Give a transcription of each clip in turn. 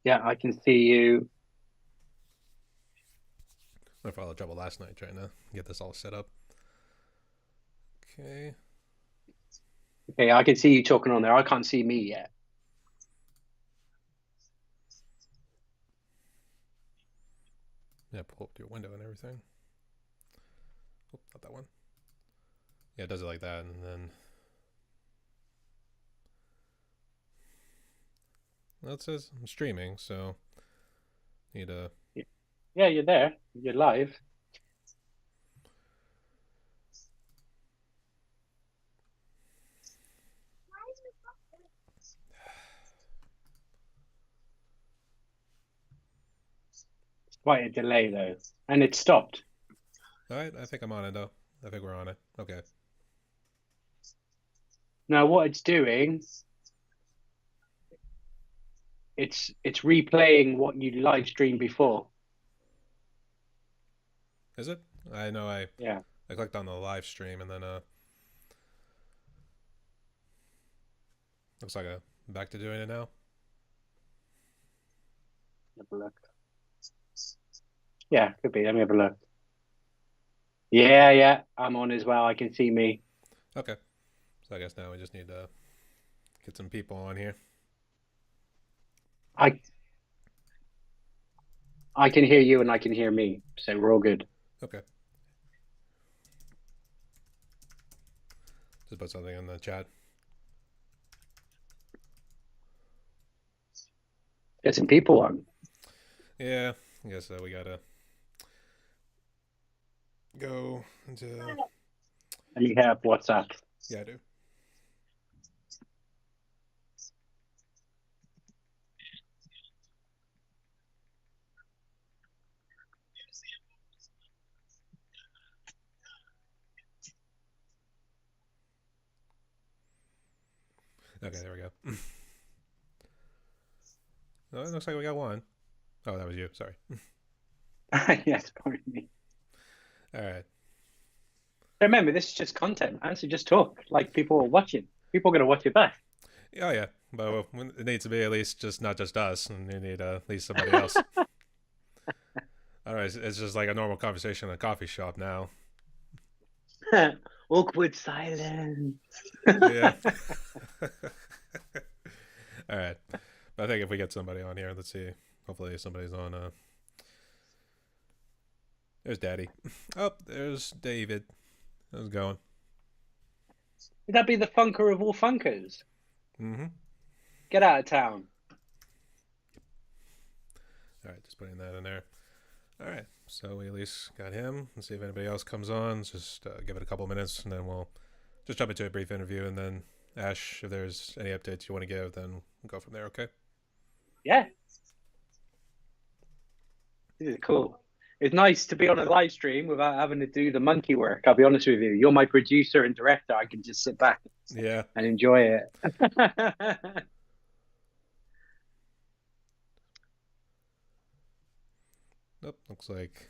Yeah, I can see you. I had a lot of trouble last night trying to get this all set up. Okay. Okay, I can see you talking on there. I can't see me yet. Yeah, pull up your window and everything. Oh, not that one. Yeah, it does it like that, and then well, it says I'm streaming, so need a. Yeah, you're there. You're live. It's quite a delay though, and it stopped. All right, I think I'm on it though. I think we're on it. Okay. Now, what it's doing, it's replaying what you live streamed before. Is it? I know Yeah, I clicked on the live stream and then looks like I'm back to doing it now. have a look. Yeah, could be. Let me have a look. Yeah, yeah, I'm on as well. I can see me. Okay. So I guess now we just need to get some people on here. I I can hear you and I can hear me, so we're all good. Okay. Just put something in the chat. Get some people on. Yeah, I guess we gotta go into. Let me have WhatsApp. Yeah, I do. Okay, there we go. Oh, it looks like we got one. Oh, that was you. Sorry. Yes, probably me. All right. Remember, this is just content, man. So just talk. Like people are watching. People are gonna watch it back. Oh yeah, but it needs to be at least just not just us, and you need at least somebody else. All right, it's just like a normal conversation in a coffee shop now. Awkward silence. Yeah. All right. I think if we get somebody on here, let's see. Hopefully somebody's on. There's Daddy. Oh, there's David. How's it going? Would that be the funker of all funkers? Mm-hmm. Get out of town. All right, just putting that in there. All right, so we at least got him. Let's see if anybody else comes on. Just give it a couple minutes, and then we'll just jump into a brief interview, and then Ash, if there's any updates you want to give, then we'll go from there. Okay? Yeah, this is cool. It's nice to be on a live stream without having to do the monkey work. I'll be honest with you. You're my producer and director. I can just sit back Yeah. and enjoy it. Nope. Looks like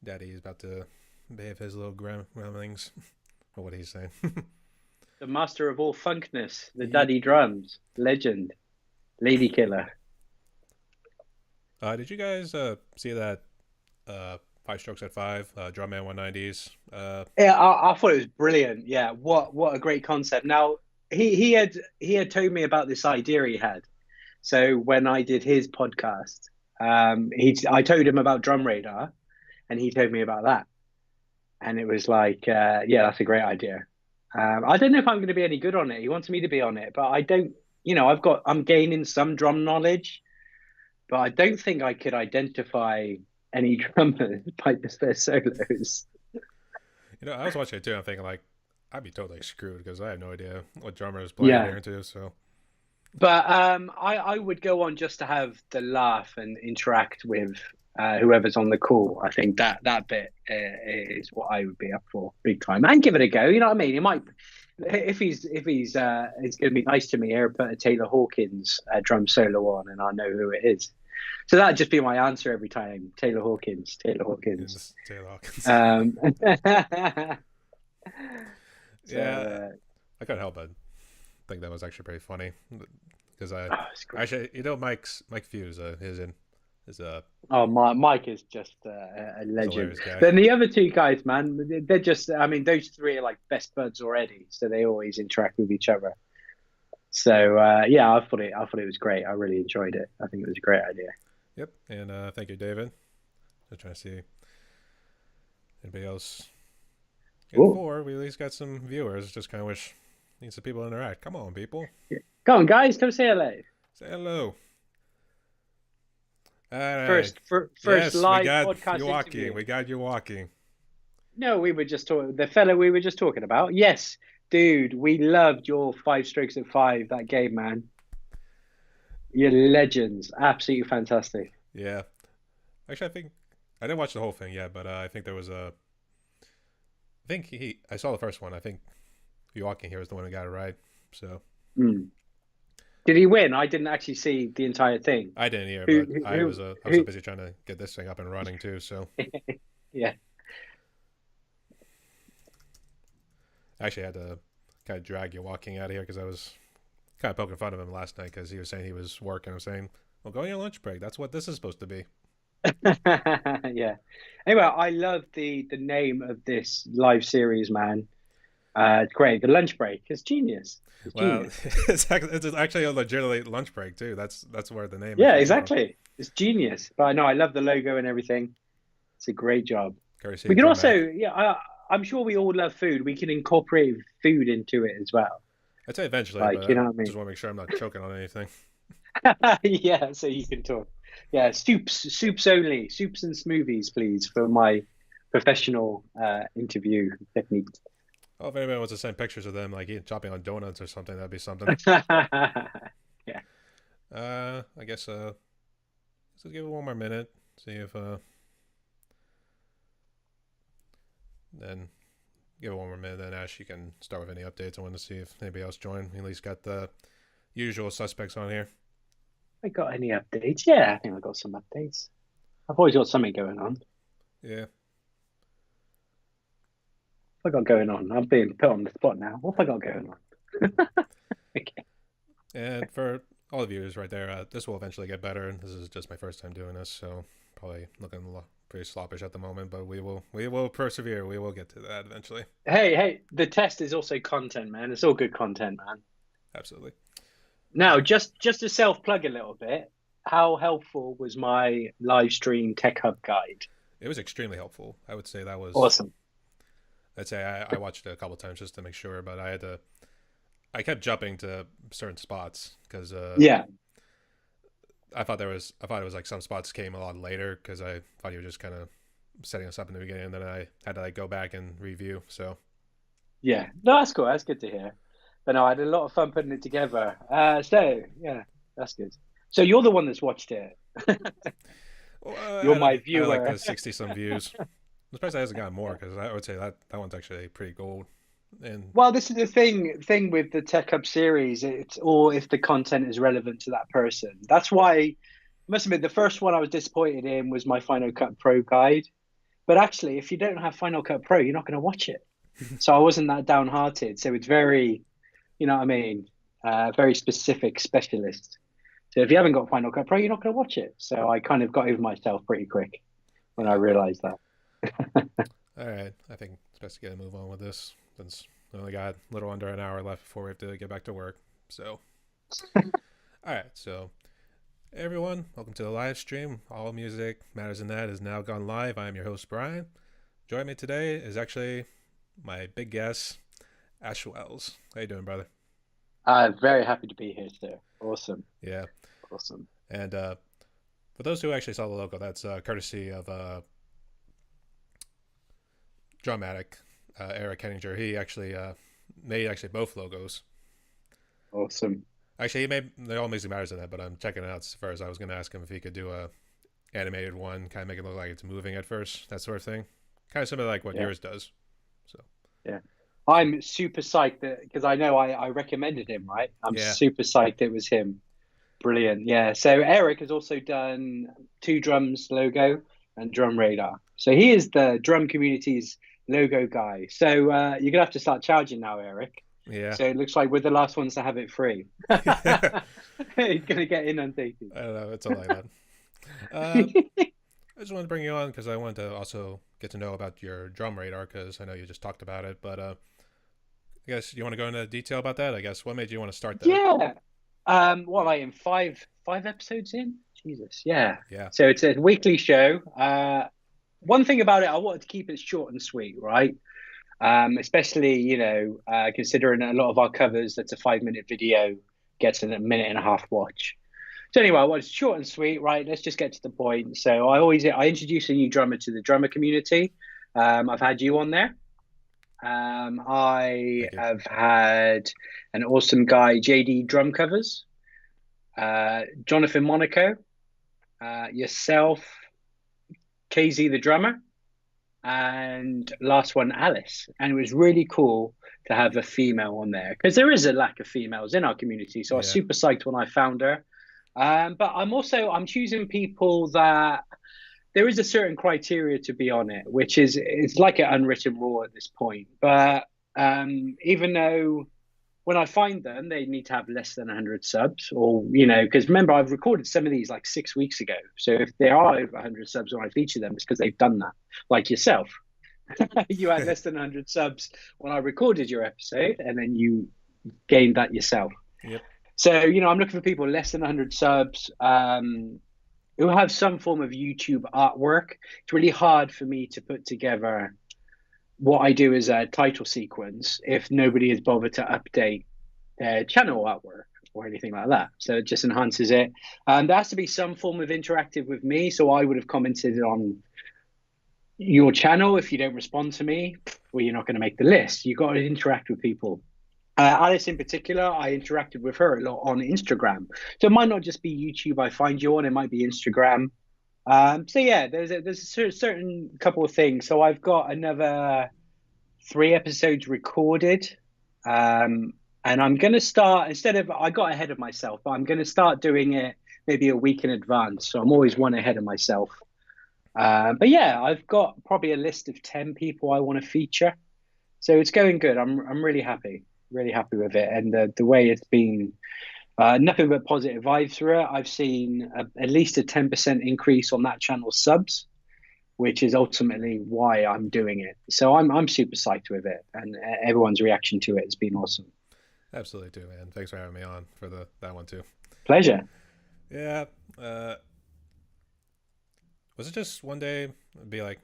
Daddy is about to behave his little gremlings. Or what he's saying. The master of all funkness, the Yep. daddy drums, legend, lady killer. Did you guys see that Five Strokes at Five, Drumman 190s? Yeah, I thought it was brilliant. Yeah, what a great concept. Now he had told me about this idea he had. So when I did his podcast, he I told him about Drum Radar, and he told me about that, and it was like, yeah, that's a great idea. I don't know if I'm going to be any good on it. He wants me to be on it, but I don't. I'm gaining some drum knowledge, but I don't think I could identify any drummers by just their solos. I was watching it too. I'm thinking like, I'd be totally screwed because I have no idea what drummer is playing Yeah, here too. So but I would go on just to have the laugh and interact with whoever's on the call. I think that bit is what I would be up for big time, and give it a go. You know what I mean? It might, if he's it's going to be nice to me here. Put a Taylor Hawkins drum solo on, and I know who it is. So that'd just be my answer every time. Taylor Hawkins, Taylor in Hawkins. this Taylor Hawkins. Um, so Yeah, I couldn't help but think that was actually pretty funny. because I it's great. actually, Mike Fuse is Oh, Mike is just a he's a legend. hilarious guy. Then the other two guys, man, they're just, I mean, those three are like best buds already. So they always interact with each other. So yeah, I thought it was great. I really enjoyed it. I think it was a great idea. Yep, and thank you, David. Just trying to see anybody else. And Cool. four, we at least got some viewers. Just kind of wish need some people to interact. Come on, people, Yeah. Go on, guys, come say hello. say hello. All right. First Yes, we live got you podcast walking. interview. We got you walking. No, we were just talking. The fellow we were just talking about. Yes, dude, we loved your Five Strokes at Five. That game, man. You're legends. Absolutely fantastic. Yeah. Actually, I think I didn't watch the whole thing yet, but I think there was a. I think I saw the first one. I think you walking here was the one who got it right. So Mm. Did he win? I didn't actually see the entire thing. I didn't hear, Who, but I who, was I was so who, busy trying to get this thing up and running too. So yeah. I actually had to kind of drag you walking out of here because I was kind of poking fun of him last night because he was saying he was working. I'm saying, well, go on your lunch break. That's what this is supposed to be. Yeah. Anyway, I love the name of this live series, man. It's great. The lunch break. It's genius. It's Well, genius. it's actually a legitimate lunch break too. That's where the name Yeah, actually came from. exactly. It's genius. But I know I love the logo and everything. It's a great job. Courtesy We of can also, Dramatic. yeah, I'm sure we all love food. We can incorporate food into it as well. I'd say eventually, Like, but you I know what just want to make sure I'm not choking on anything. I mean? Yeah, so you can talk. Yeah, soups only. Soups and smoothies, please, for my professional interview technique. Oh, if anybody wants to send pictures of them like eating chopping on donuts or something, that'd be something. Yeah. I guess let's give it one more minute. See if then give it one more minute. Then Ash, you can start with any updates. I want to see if anybody else joined. We at least got the usual suspects on here. I got any updates? Yeah, I think I got some updates. I've always got something going on. Yeah. What have I got going on? I'm being put on the spot now. What have I got going on? Okay. And for all the viewers right there, this will eventually get better. This is just my first time doing this, so probably looking pretty sloppish at the moment, but we will persevere. We will get to that eventually. Hey, the test is also content, man. It's all good content, man. Absolutely. Now, just to self plug a little bit, how helpful was my live stream Tech Hub guide? It was extremely helpful. I would say that was Awesome. I'd say I watched it a couple times just to make sure, but I kept jumping to certain spots because Yeah, I thought it was like some spots came a lot later because I thought you were just kind of setting us up in the beginning, and then I had to like go back and review. So yeah. No, that's cool. That's good to hear. But no, I had a lot of fun putting it together. So yeah, that's good. So you're the one that's watched it. well, You're my I had like viewer. 60 some views. I'm surprised I hasn't gotten more because I would say that one's actually pretty gold. And Well, this is the thing with the Tech Hub series. It's all if the content is relevant to that person. That's why, I must admit, the first one I was disappointed in was my Final Cut Pro guide. But actually, if you don't have Final Cut Pro, you're not going to watch it. So I wasn't that downhearted. So it's very, you know what I mean, very specific specialist. So if you haven't got Final Cut Pro, you're not going to watch it. So I kind of got over myself pretty quick when I yeah, realized that. all right, I think it's best to get a move on with this since we only got a little under an hour left before we have to get back to work. So, all right, so everyone, welcome to the live stream. All Music Matters in That is now gone live. I am your host, Brian. Joining me today is actually my big guest, Ash Wells. How you doing, brother? I'm very happy to be here, sir. Awesome. Yeah. Awesome. And for those who actually saw the logo, that's courtesy of Dramatic, Eric Henninger. He actually made actually both logos. Awesome. Actually, he made the All Music Matters in that, but I'm checking it out first. I was going to ask him if he could do a animated one, kind of make it look like it's moving at first, that sort of thing. Kind of similar like what Yeah. yours does. So Yeah. I'm super psyched that because I know I recommended him, right? I'm yeah, super psyched it was him. Brilliant. Yeah. So Eric has also done Two Drums logo and Drum Radar. So he is the drum community's logo guy. So you're gonna have to start charging now, Eric. Yeah. So it looks like we're the last ones to have it free. It's gonna get inundated. I don't know. It's all like that. Uh, I just wanted to bring you on because I wanted to also get to know about your drum radar because I know you just talked about it. But I guess you want to go into detail about that. I guess what made you want to start that? Yeah. What am I in five episodes in? Jesus, yeah. Yeah. So it's a weekly show. One thing about it, I wanted to keep it short and sweet, right? Especially, considering a lot of our covers, that's a 5 minute video, gets in a minute and a half watch. So anyway, I was short and sweet, right? Let's just get to the point. So I introduce a new drummer to the drummer community. I've had you on there. I Thank you. have had an awesome guy, JD Drum Covers, Jonathan Monaco, yourself, KZ the drummer, and last one, Alice. And it was really cool to have a female on there because there is a lack of females in our community. So I was Yeah. super psyched when I found her. But I'm choosing people that there is a certain criteria to be on it, which is it's like an unwritten rule at this point. But even though when I find them, they need to have less than 100 subs, or because remember I've recorded some of these like 6 weeks ago. So if there are over 100 subs when I feature them, it's because they've done that. Like yourself, you had less than 100 subs when I recorded your episode, and then you gained that yourself. Yep. So I'm looking for people less than 100 subs. Who have some form of YouTube artwork. It's really hard for me to put together what I do as a title sequence if nobody has bothered to update their channel artwork or anything like that. So it just enhances it. There has to be some form of interactive with me. So I would have commented on your channel. If you don't respond to me, well, you're not going to make the list. You've got to interact with people. Alice in particular, I interacted with her a lot on Instagram. So it might not just be YouTube I find you on, it might be Instagram. So yeah, there's a certain couple of things. So I've got another 3 episodes recorded. And I'm going to start, I got ahead of myself, but I'm going to start doing it maybe a week in advance. So I'm always one ahead of myself. But yeah, I've got probably a list of 10 people I want to feature. So it's going good. I'm really happy with it. And the way it's been, nothing but positive vibes through it. I've seen at least a 10% increase on that channel's subs, which is ultimately why I'm doing it. So I'm super psyched with it, and everyone's reaction to it has been awesome. Absolutely too, man. Thanks for having me on for that one too. Pleasure. Yeah. Was it just one day be like,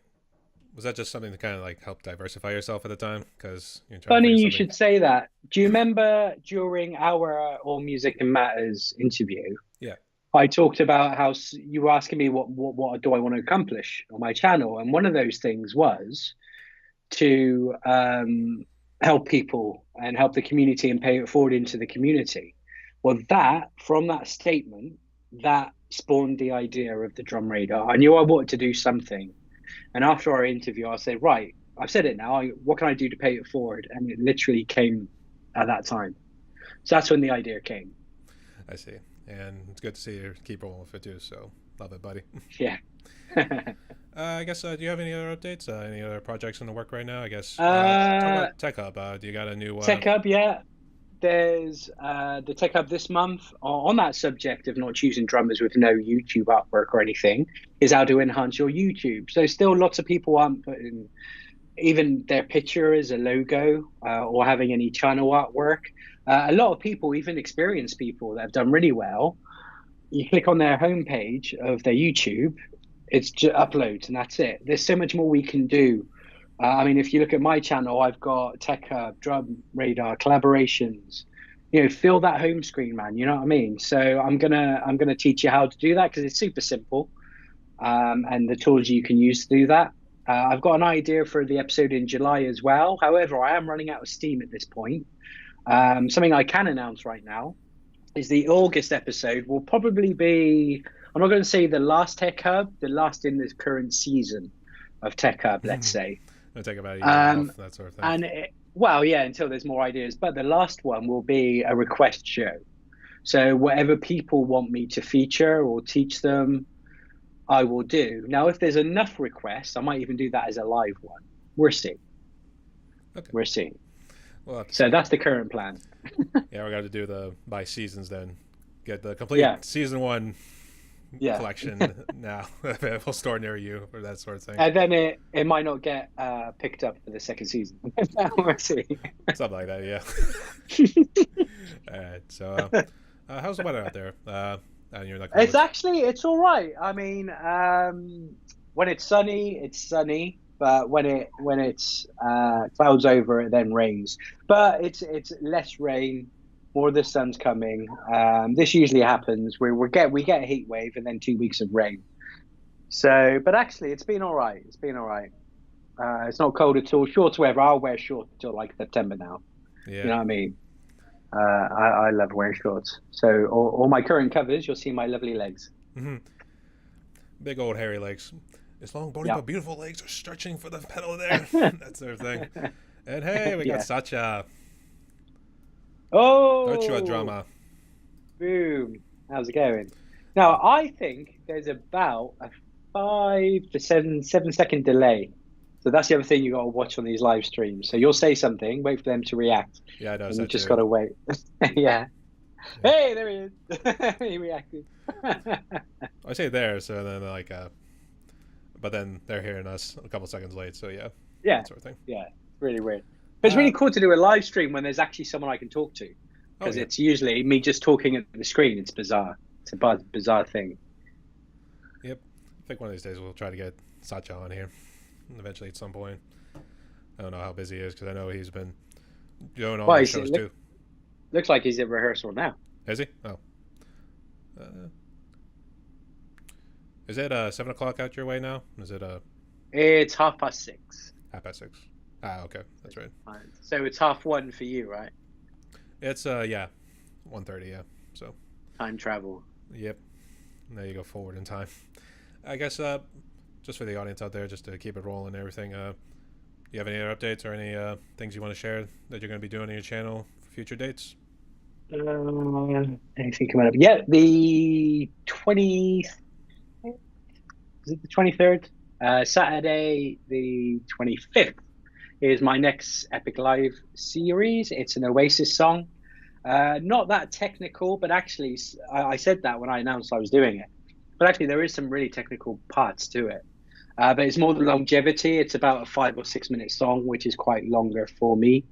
was that just something to kind of like help diversify yourself at the time? Because you're trying to Funny figure you something. should say that. Do you remember during our All Music and Matters interview, Yeah. I talked about how you were asking me what do I want to accomplish on my channel, and one of those things was to help people and help the community and pay it forward into the community. Well, from that statement, that spawned the idea of the drum radar. I knew I wanted to do something, and after our interview, I said, right, I've said it now. What can I do to pay it forward? And it literally came at that time. So that's when the idea came. I see. And it's good to see you keep rolling with it too. So love it, buddy. Yeah. I guess, do you have any other updates? Any other projects in the work right now? I guess. Talk Uh, about Tech Hub. Do you got a new? Tech Hub, yeah. There's the Tech Hub this month on that subject of not choosing drummers with no YouTube artwork or anything is how to enhance your YouTube. So still lots of people aren't putting even their picture as a logo or having any channel artwork. A lot of people, even experienced people that have done really well, you click on their homepage of their YouTube, it's just uploads and that's it. There's so much more we can do. I mean, if you look at my channel, I've got Tech Hub, Drum Radar, collaborations. Fill that home screen, man. You know what I mean? So I'm gonna teach you how to do that because it's super simple, and the tools you can use to do that. I've got an idea for the episode in July as well. However, I am running out of steam at this point. Something I can announce right now is the August episode will probably be, I'm not going to say the last Tech Hub, the last in this current season of Tech Hub, let's say. It'll take about a year off, that sort of thing. And well, yeah, until there's more ideas. But the last one will be a request show. So whatever people want me to feature or teach them, I will do. Now, if there's enough requests, I might even do that as a live one. We're seeing. Okay. We're seeing. we'll have to So see. that's the current plan. Yeah, we're going to do the by seasons then. Get the complete Yeah, season 1 yeah. collection now. We'll store near you for that sort of thing. And then it might not get picked up for the second season. We'll see. Something like that, yeah. All right. So, how's the weather out there? And you're like, It's all right. I mean, when it's sunny, it's sunny. But when it's clouds over, it then rains. But it's less rain, more of the sun's coming. This usually happens. We get a heat wave and then 2 weeks of rain. So, but actually, it's been all right. It's been all right. It's not cold at all. Shorts weather. I'll wear shorts till like September now. yeah. You know what I mean? I love wearing shorts. So all my current covers, you'll see my lovely legs. Mm-hmm. Big old hairy legs. His long, bony, but beautiful legs are stretching for the pedal there. That sort of thing. And hey, we got Sacha. Oh! Virtua drama. Boom. How's it going? Now, I think there's about a 5 to 7 second delay. So that's the other thing you got to watch on these live streams. So you'll say something, wait for them to react. Yeah, I know. And you just got to wait. Yeah. Hey, there he is. He reacted. I say there, so then like, but then they're hearing us a couple seconds late. So yeah, that sort of thing. Yeah, it's really weird. But it's really cool to do a live stream when there's actually someone I can talk to, because it's usually me just talking at the screen. It's bizarre. It's a bizarre thing. Yep. I think one of these days we'll try to get Sacha on here eventually at some point. I don't know how busy he is because I know he's been doing all the shows too. Looks like he's at rehearsal now. Is he? Oh. Is it 7 o'clock out your way now? Is it It's 6:30. 6:30. Ah, okay, that's right. So it's 1:30 for you, right? It's 1:30, yeah. So time travel. Yep. Now you go forward in time. I guess just for the audience out there, just to keep it rolling and everything, you have any other updates or any things you want to share that you're going to be doing on your channel for future dates? Anything coming up? Yeah, the 20th. Is it the 23rd? Saturday, the 25th is my next Epic Live series. It's an Oasis song. Not that technical, but actually, I said that when I announced I was doing it. But actually, there is some really technical parts to it. But it's more the longevity. It's about a 5 or 6 minute song, which is quite longer for me.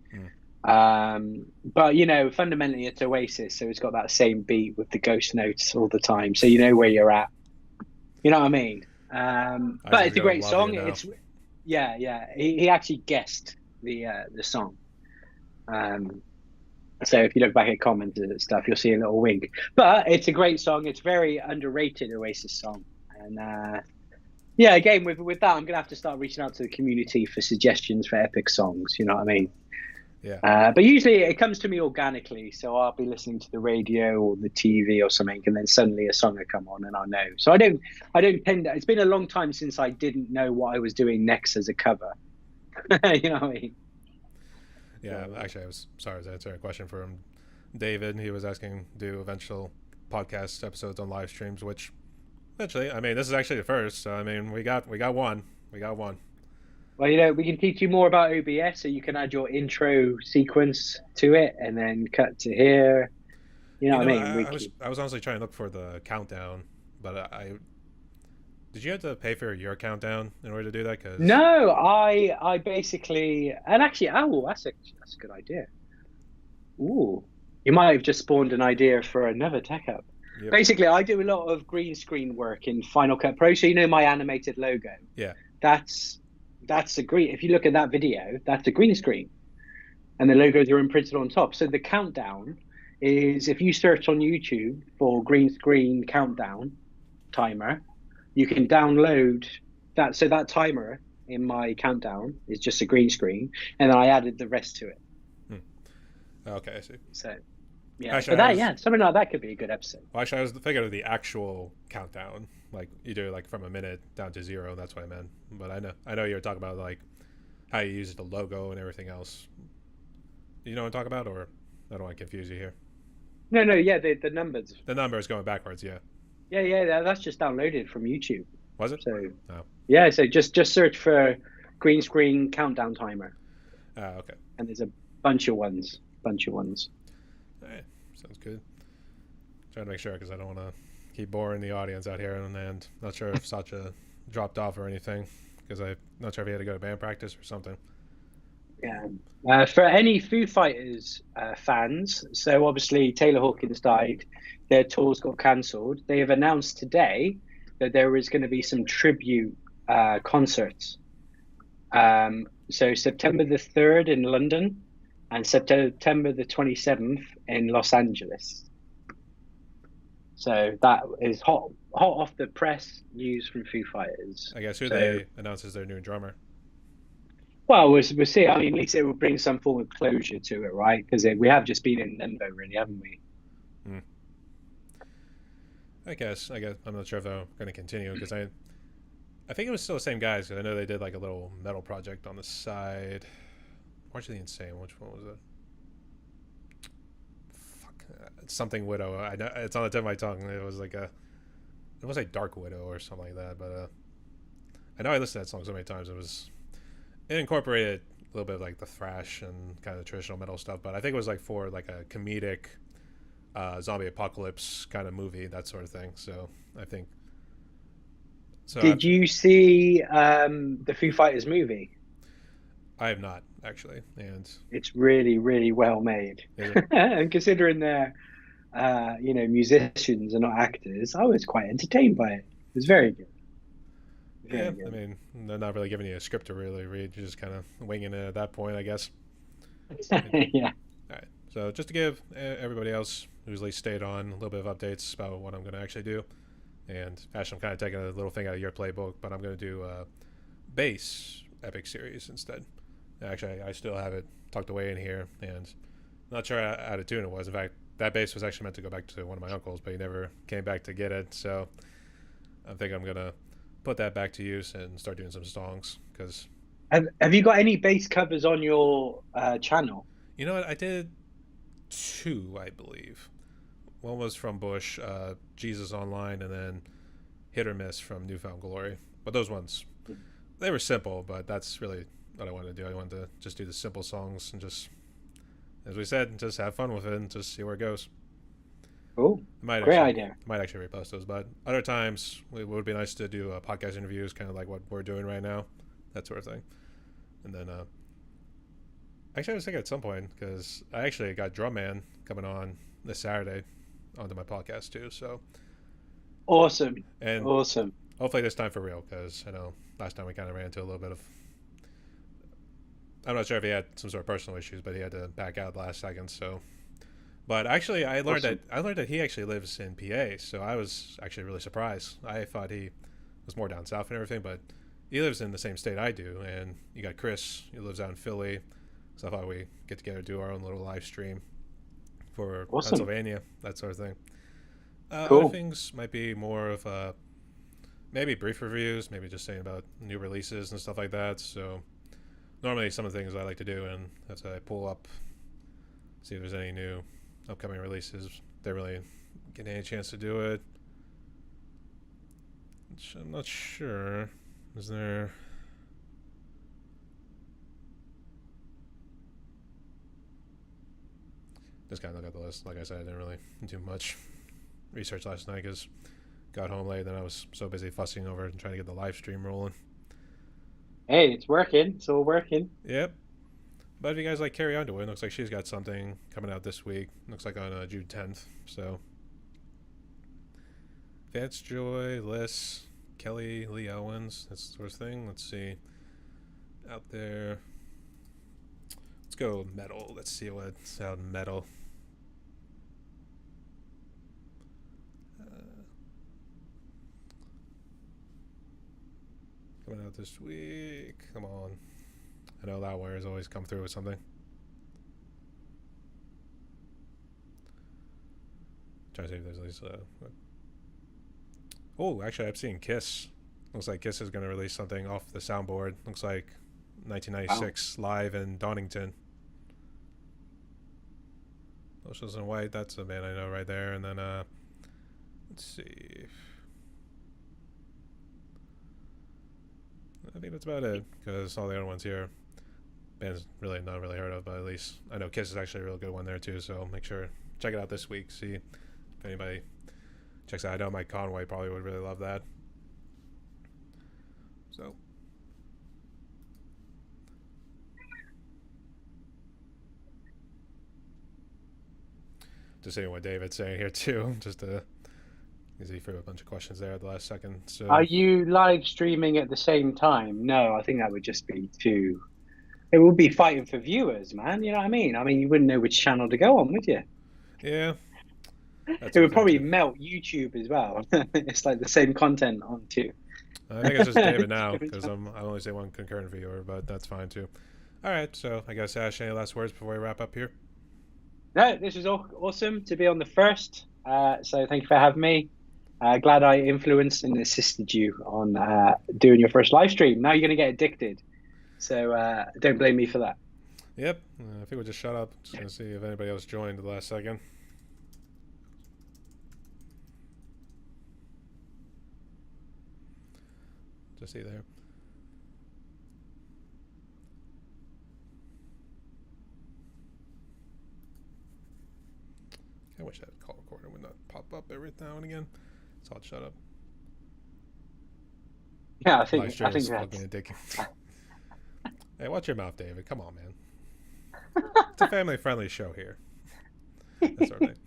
But, you know, fundamentally, it's Oasis. So it's got that same beat with the ghost notes all the time. So you know where you're at. You know what I mean? But it's a great song. It's he actually guessed the song. So if you look back at comments and stuff, you'll see a little wink. But it's a great song. It's very underrated Oasis song. And again, with that, I'm gonna have to start reaching out to the community for suggestions for epic songs. You know what I mean? Yeah. But usually it comes to me organically, so I'll be listening to the radio or the TV or something, and then suddenly a song will come on, and I'll know. So I don't tend to. It's been a long time since I didn't know what I was doing next as a cover. You know what I mean? Yeah, actually, I was sorry to answer a question from David. He was asking, do eventual podcast episodes on live streams, which eventually, I mean, this is actually the first. So I mean, we got one. Well, you know, we can teach you more about OBS, so you can add your intro sequence to it, and then cut to here. You know what I mean? I was honestly trying to look for the countdown, but did you have to pay for your countdown in order to do that? Cause... No, I basically, and actually, that's a good idea. Ooh, you might have just spawned an idea for another tech up. Yep. Basically, I do a lot of green screen work in Final Cut Pro, so you know my animated logo. Yeah, that's a green. If you look at that video, that's a green screen, and the logos are imprinted on top. So the countdown is, if you search on YouTube for green screen countdown timer, you can download that. So that timer in my countdown is just a green screen, and then I added the rest to it. Okay, I see. So yeah, actually, something like that could be a good episode. Well, actually, I was thinking of the actual countdown, like you do like from a minute down to 0. That's what I meant. But I know you were talking about like how you use the logo and everything else. You know what I'm talking about, or I don't want to confuse you here. No, yeah, the numbers. The number is going backwards, yeah. Yeah, that's just downloaded from YouTube. Was it? So no. Yeah, so just search for green screen countdown timer. Okay. And there's a Bunch of ones. All right, sounds good. Trying to make sure because I don't want to keep boring the audience out here, and not sure if Sacha dropped off or anything because I'm not sure if he had to go to band practice or something. Yeah. For any Foo Fighters fans, so obviously Taylor Hawkins died, their tours got cancelled. They have announced today that there is going to be some tribute concerts. So September the 3rd in London and September the 27th in Los Angeles. So that is hot off the press news from Foo Fighters. I guess who So, they announced as their new drummer. well, we'll see. I mean, at least it will bring some form of closure to it, right? Because we have just been in limbo, really, haven't we? Hmm. I guess I'm not sure if they're going to continue because I think it was still the same guys because I know they did like a little metal project on the side. March of the Insane. Which one was it? Fuck, something Widow. I know it's on the tip of my tongue. It was like Dark Widow or something like that. But I know I listened to that song so many times. It incorporated a little bit of like the thrash and kind of traditional metal stuff. But I think it was like for like a comedic zombie apocalypse kind of movie, that sort of thing. So I think. So Did you see the Foo Fighters movie? I have not actually, and It's really, really well made. is it? And considering they're, musicians and not actors, I was quite entertained by it. It was very good. Yeah, Very I good. mean, they're not really giving you a script to really read. You're just kind of winging it at that point, I guess. Yeah. All right. So just to give everybody else who's at least stayed on a little bit of updates about what I'm going to actually do. And Ash, I'm kind of taking a little thing out of your playbook, but I'm going to do bass epic series instead. Actually, I still have it tucked away in here, and I'm not sure how to tune it was. In fact, that bass was actually meant to go back to one of my uncles, but he never came back to get it. So I think I'm going to put that back to use and start doing some songs because Have you got any bass covers on your channel? you know what, I did two, I believe. One was from Bush, Jesus Online, and then Hit or Miss from Newfound Glory. But those ones, they were simple, but that's really what I wanted to do. I wanted to just do the simple songs and just, as we said, just have fun with it and just see where it goes. Oh, great idea. Might actually repost those, but other times it would be nice to do podcast interviews, kind of like what we're doing right now, that sort of thing. And then, actually, I was thinking at some point because I actually got Drum Man coming on this Saturday onto my podcast too. So, Awesome. and Awesome. hopefully this time for real because I know last time we kind of ran into a little bit of. I'm not sure if he had some sort of personal issues, but he had to back out last second. So, but actually, I learned that he actually lives in PA. So I was actually really surprised. I thought he was more down south and everything, but he lives in the same state I do. And you got Chris, he lives out in Philly. So I thought we get together, do our own little live stream for Awesome. Pennsylvania, that sort of thing. Cool. Other things might be more of maybe brief reviews, maybe just saying about new releases and stuff like that. So normally some of the things I like to do, and that's I pull up, see if there's any new upcoming releases. They're really getting any chance to do it. I'm not sure. Is there? Just kind of look at the list. Like I said, I didn't really do much research last night because got home late. Then I was so busy fussing over and trying to get the live stream rolling. Hey, it's working. It's all working. Yep. But if you guys like Carrie Underwood, looks like she's got something coming out this week. Looks like on June 10th. So Vance Joy, Liz, Kelly Lee Owens, that sort of thing. Let's see. Out there. Let's go metal. Let's see what's out metal. Coming out this week. Come on. I know Loudwire's always come through with something. Trying to see if there's at least oh, actually, I've seen Kiss. Looks like Kiss is going to release something off the soundboard. Looks like 1996 live in Donington. Oceans in White, that's a band I know right there. And then, let's see. I think that's about it because all the other ones here. Band's really not really heard of, but at least I know Kiss is actually a real good one there too. So make sure check it out this week. See if anybody checks out. I know Mike Conway probably would really love that. So. Just seeing what David's saying here too, just to because he threw a bunch of questions there at the last second. So, Are you live streaming at the same time? No, I think that would just be too. It would be fighting for viewers, man. You know what I mean? I mean, you wouldn't know which channel to go on, would you? yeah, that's It would probably too. melt YouTube as well. It's like the same content on two. I think it's just David now because I only say one concurrent viewer, but that's fine too. All right, so I guess Ash, any last words before we wrap up here? No, this was awesome to be on the first. So thank you for having me. Glad I influenced and assisted you on doing your first live stream. Now you're going to get addicted. So don't blame me for that. Yep, I think we'll just shut up. Just gonna see if anybody else joined at the last second. Just see there. I wish that call recorder would not pop up every now and again. So I'll shut up. Yeah, Live stream is that's fucking addicting. Hey, watch your mouth, David. Come on, man. It's a family-friendly show here. That sort of thing.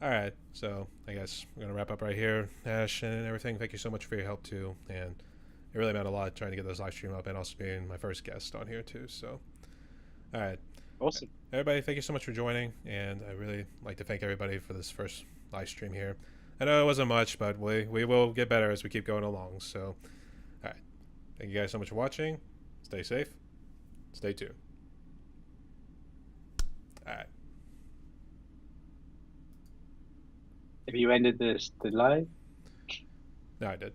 All right, so I guess we're gonna wrap up right here. Ash and everything, thank you so much for your help too, and it really meant a lot trying to get this live stream up and also being my first guest on here too. So, all right, awesome. everybody, thank you so much for joining, and I really like to thank everybody for this first live stream here. I know it wasn't much, but we will get better as we keep going along. So, all right, thank you guys so much for watching. Stay safe. Stay tuned. All right. Have you ended the live? No, I did.